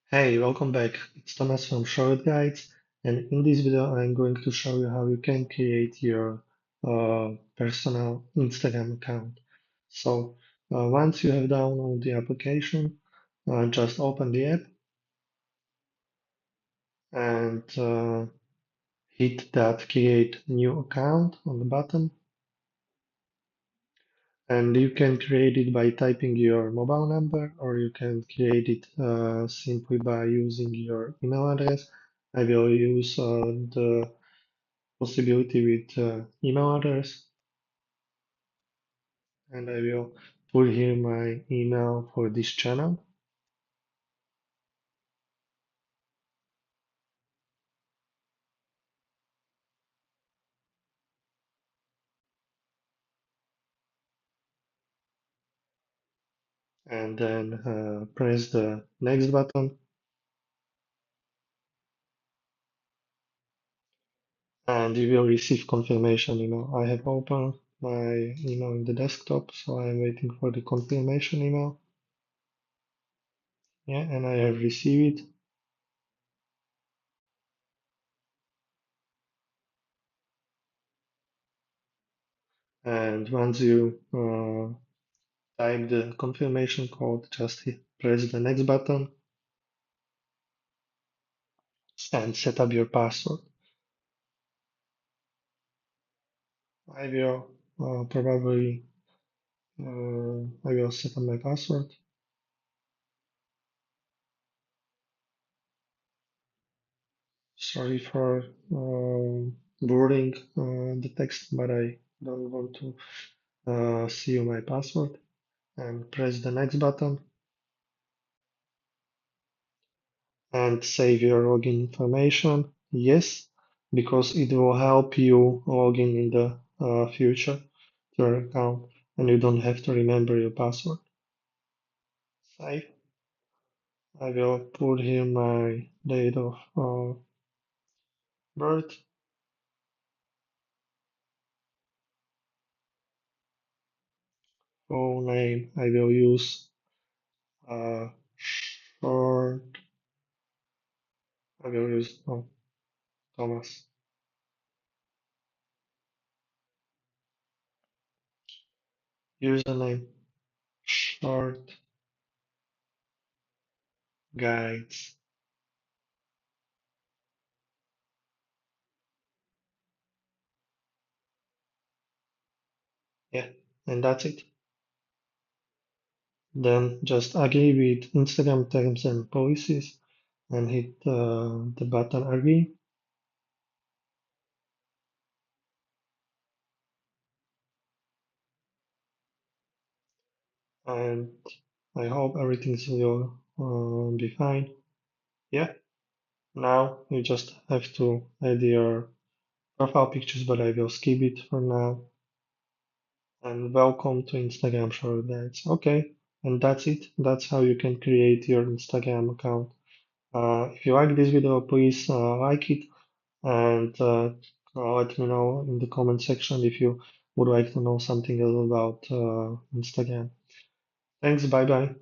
Hey, welcome back. It's Thomas from Short Guides, and in this video, I'm going to show you how you can create your personal Instagram account. So, once you have downloaded the application, just open the app and hit that Create New Account on the button. And you can create it by typing your mobile number, or you can create it simply by using your email address. I will use the possibility with email address, and I will put here my email for this channel. And then press the next button, and you will receive confirmation email. I have opened my email in the desktop, so I'm waiting for the confirmation email. Yeah, and I have received it. And once you type the confirmation code, just press the next button and set up your password. I will probably I will set up my password. Sorry for blurring the text, but I don't want to see my password. And press the next button and save your login information. Yes, because it will help you log in the future to your account, and you don't have to remember your password. Save. I will put here my date of birth. Full name. I will use uh, short. I will use Thomas. Username short guides. Yeah, and that's it. Then just agree with Instagram terms and policies and hit the button agree. And I hope everything will be fine. Yeah, now you just have to add your profile pictures, but I will skip it for now. And welcome to Instagram Short Guides. Okay, and that's it. That's how you can create your Instagram account. If you like this video, please like it and let me know in the comment section if you would like to know something else about Instagram. Thanks, bye bye.